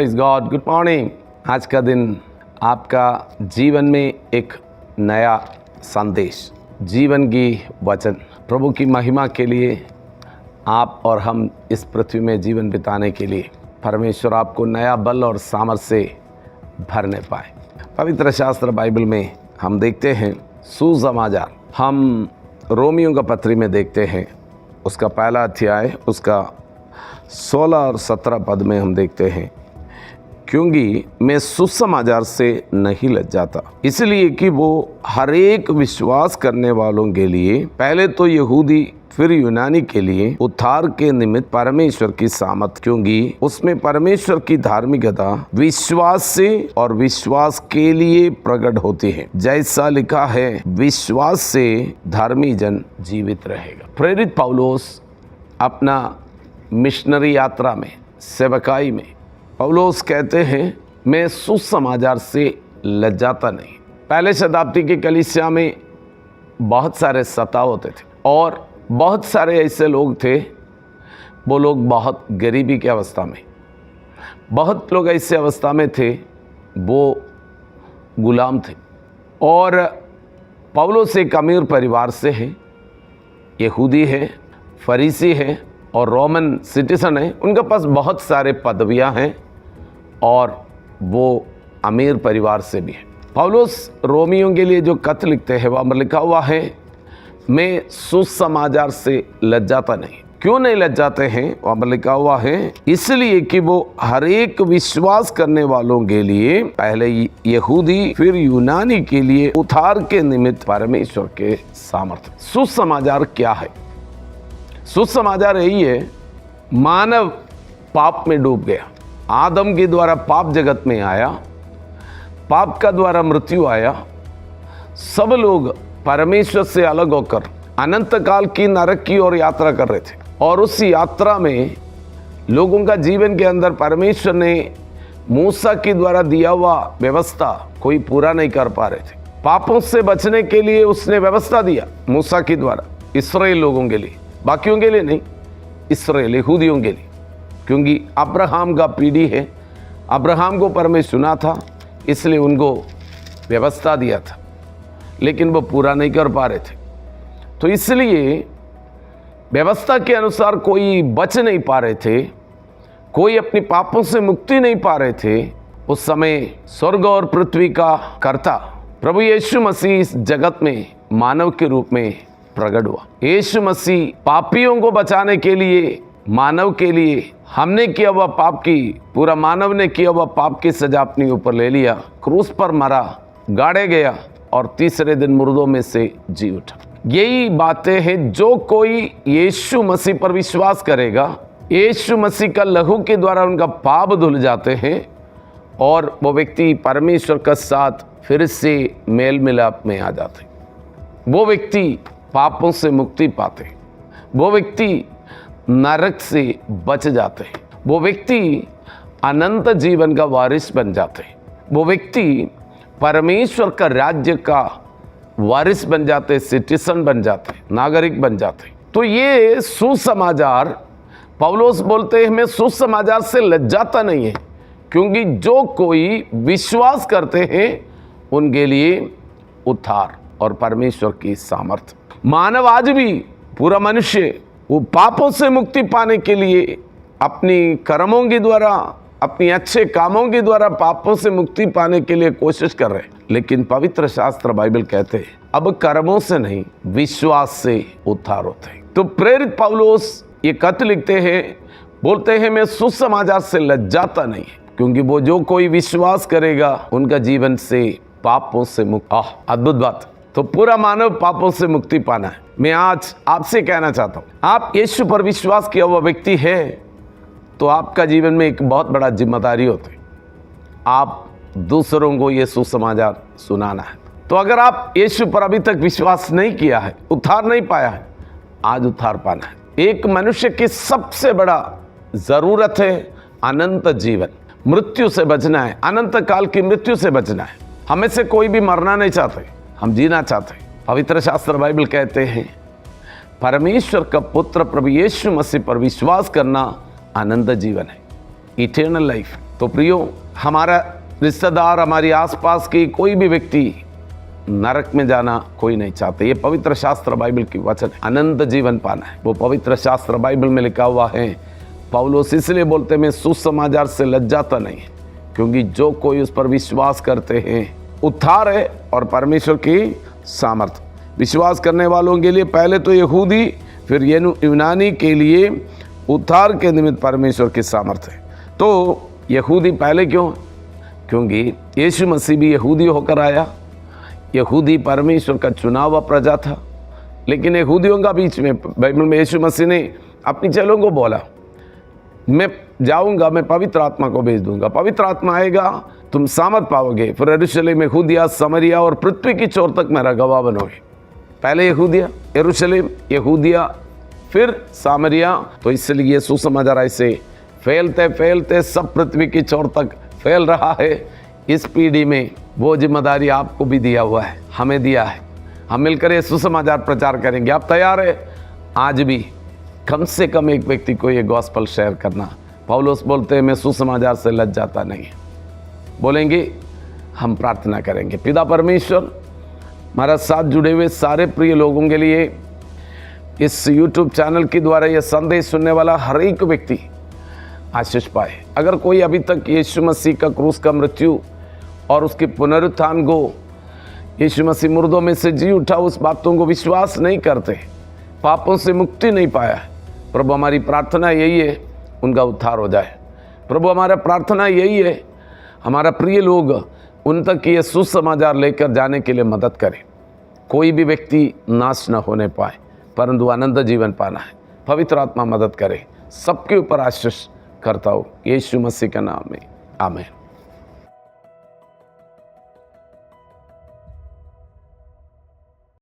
Praise God. Good morning. आज का दिन आपका जीवन में एक नया संदेश, जीवन की वचन, प्रभु की महिमा के लिए आप और हम इस पृथ्वी में जीवन बिताने के लिए परमेश्वर आपको नया बल और सामर्थ्य से भरने पाए। पवित्र शास्त्र बाइबल में हम देखते हैं सुसमाचार। हम रोमियों का पत्री में देखते हैं, उसका पहला अध्याय, उसका 16 और 17 पद में हम देखते हैं, क्योंकि मैं सुसमाचार से नहीं लज्जाता, इसलिए कि वो हर एक विश्वास करने वालों के लिए, पहले तो यहूदी फिर यूनानी के लिए उद्धार के निमित्त परमेश्वर की सामर्थ, क्योंकि उसमें परमेश्वर की धार्मिकता विश्वास से और विश्वास के लिए प्रकट होती है। जैसा लिखा है, विश्वास से धर्मी जन जीवित रहेगा। प्रेरित पौलुस अपना मिशनरी यात्रा में, सेवकाई में, पौलुस कहते हैं, मैं सुसमाचार से लज्जाता नहीं। पहले शताब्दी की कलीसिया में बहुत सारे सताव होते थे और बहुत सारे ऐसे लोग थे, वो लोग बहुत गरीबी की अवस्था में, बहुत लोग ऐसे अवस्था में थे, वो गुलाम थे। और पौलुस एक अमीर परिवार से है, यहूदी है, फरीसी है और रोमन सिटीजन है। उनके पास बहुत सारे पदवियां हैं और वो अमीर परिवार से भी है। पौलुस रोमियों के लिए जो खत लिखते हैं, वहाँ पर लिखा हुआ है, मैं सुसमाचार से लज्जाता नहीं। क्यों नहीं लज्जाते हैं? वहाँ पर लिखा हुआ है, इसलिए कि वो हर एक विश्वास करने वालों के लिए, पहले यहूदी फिर यूनानी के लिए उद्धार के निमित्त परमेश्वर के सामर्थ्य। सुसमाचार क्या है? सुसमाचार यही है, मानव पाप में डूब गया। आदम के द्वारा पाप जगत में आया, पाप का द्वारा मृत्यु आया। सब लोग परमेश्वर से अलग होकर अनंत काल की नरक की ओर यात्रा कर रहे थे और उस यात्रा में लोगों का जीवन के अंदर परमेश्वर ने मूसा के द्वारा दिया हुआ व्यवस्था कोई पूरा नहीं कर पा रहे थे। पापों से बचने के लिए उसने व्यवस्था दिया मूसा के द्वारा इस्राएल लोगों के लिए, बाकियों के लिए नहीं, इस्राएल यहूदियों के लिए, क्योंकि अब्राहम का पीढ़ी है। अब्राहम को परमेश्वर सुना था, इसलिए उनको व्यवस्था दिया था, लेकिन वो पूरा नहीं कर पा रहे थे। तो इसलिए व्यवस्था के अनुसार कोई बच नहीं पा रहे थे, कोई अपने पापों से मुक्ति नहीं पा रहे थे। उस समय स्वर्ग और पृथ्वी का कर्ता प्रभु यीशु मसीह इस जगत में मानव के रूप में प्रकट हुआ। यीशु मसीह पापियों को बचाने के लिए, मानव के लिए, हमने किया हुआ पाप की, पूरा मानव ने किया हुआ पाप की सजा अपने ऊपर ले लिया, क्रूस पर मरा, गाड़े गया और तीसरे दिन मुर्दों में से जी उठा। यही बातें हैं, जो कोई यीशु मसीह पर विश्वास करेगा, यीशु मसीह का लहू के द्वारा उनका पाप धुल जाते हैं और वो व्यक्ति परमेश्वर के साथ फिर से मेल मिलाप में आ जाते। वो व्यक्ति पापों से मुक्ति पाते, वो व्यक्ति नरक से बच जाते हैं, वो व्यक्ति अनंत जीवन का वारिस बन जाते हैं, वो व्यक्ति परमेश्वर का राज्य का वारिस बन जाते, सिटीजन बन जाते, नागरिक बन जाते। तो ये सुसमाचार, पौलुस बोलते हैं, मैं सुसमाचार से लज्जाता नहीं है, क्योंकि जो कोई विश्वास करते हैं उनके लिए उद्धार और परमेश्वर की सामर्थ। मानव आज भी, पूरा मनुष्य, वो पापों से मुक्ति पाने के लिए अपनी कर्मों के द्वारा, अपनी अच्छे कामों के द्वारा पापों से मुक्ति पाने के लिए कोशिश कर रहे हैं। लेकिन पवित्र शास्त्र बाइबल कहते हैं, अब कर्मों से नहीं, विश्वास से उद्धार होते हैं। तो प्रेरित पौलुस ये खत लिखते हैं, बोलते हैं, मैं सुसमाचार से लज्जाता नहीं, क्योंकि वो जो कोई विश्वास करेगा उनका जीवन से पापों से मुक्त। अद्भुत बात। तो पूरा मानव पापों से मुक्ति पाना है। मैं आज आपसे कहना चाहता हूँ, आप यीशु पर विश्वास किया हुआ व्यक्ति है तो आपका जीवन में एक बहुत बड़ा जिम्मेदारी होती है, आप दूसरों को ये सुसमाचार सुनाना है। तो अगर आप यीशु पर अभी तक विश्वास नहीं किया है, उद्धार नहीं पाया है, आज उद्धार पाना है। एक मनुष्य की सबसे बड़ा जरूरत है अनंत जीवन, मृत्यु से बचना है, अनंत काल की मृत्यु से बचना है। हमें से कोई भी मरना नहीं चाहते, हम जीना चाहते हैं। पवित्र शास्त्र बाइबल कहते हैं, परमेश्वर का पुत्र प्रभु यीशु मसीह पर विश्वास करना अनंत जीवन है, इटर्नल लाइफ। तो प्रियो, हमारा रिश्तेदार, हमारी आसपास की कोई भी व्यक्ति नरक में जाना कोई नहीं चाहते। ये पवित्र शास्त्र बाइबल की वचन, अनंत जीवन पाना है। वो पवित्र शास्त्र बाइबल में लिखा हुआ है। पौलुस इसलिए बोलते मैं सुसमाचार से लज्जाता नहीं, क्योंकि जो कोई उस पर विश्वास करते हैं उद्धार है और परमेश्वर की सामर्थ। विश्वास करने वालों के लिए पहले तो यहूदी, फिर यूनानी के लिए उद्धार के निमित्त परमेश्वर की सामर्थ है। तो यहूदी पहले क्यों? क्योंकि यीशु मसीह भी यहूदी होकर आया। यहूदी परमेश्वर का चुना हुआ प्रजा था, लेकिन यहूदियों का बीच में बाइबल में यीशु मसीह ने अपनी चेलों को बोला, मैं जाऊंगा, मैं पवित्र आत्मा को भेज दूंगा, पवित्र आत्मा आएगा, तुम सामर्थ पाओगे, फिर यरूशलेम, यहूदिया, समरिया और पृथ्वी की छोर तक मेरा गवाह बनोगे। पहले यहूदिया, यरूशलेम, यहूदिया, फिर सामरिया। तो इसलिए सुसमाचार ऐसे फैलते फैलते सब पृथ्वी की छोर तक फैल रहा है। इस पीढ़ी में वो जिम्मेदारी आपको भी दिया हुआ है, हमें दिया है। हम मिलकर ये सुसमाचार प्रचार करेंगे। आप तैयार है? आज भी कम से कम एक व्यक्ति को ये गॉस्पल शेयर करना। पौलुस बोलते हैं मैं सुसमाचार से लज्जाता नहीं। बोलेंगे, हम प्रार्थना करेंगे। पिता परमेश्वर, हमारा साथ जुड़े हुए सारे प्रिय लोगों के लिए इस YouTube चैनल के द्वारा यह संदेश सुनने वाला हर एक व्यक्ति आशीष पाए। अगर कोई अभी तक यीशु मसीह का क्रूस का मृत्यु और उसके पुनरुत्थान को, यीशु मसीह मुर्दों में से जी उठा, उस बातों को विश्वास नहीं करते, पापों से मुक्ति नहीं पाया, प्रभु हमारी प्रार्थना यही है उनका उद्धार हो जाए। प्रभु हमारा प्रार्थना यही है हमारा प्रिय लोग उन तक ये सुसमाचार लेकर जाने के लिए मदद करें। कोई भी व्यक्ति नाश न होने पाए, परंतु अनंत जीवन पाना है। पवित्र आत्मा मदद करे। सबके ऊपर आशीष करता हूँ यीशु मसीह के नाम में, आमीन।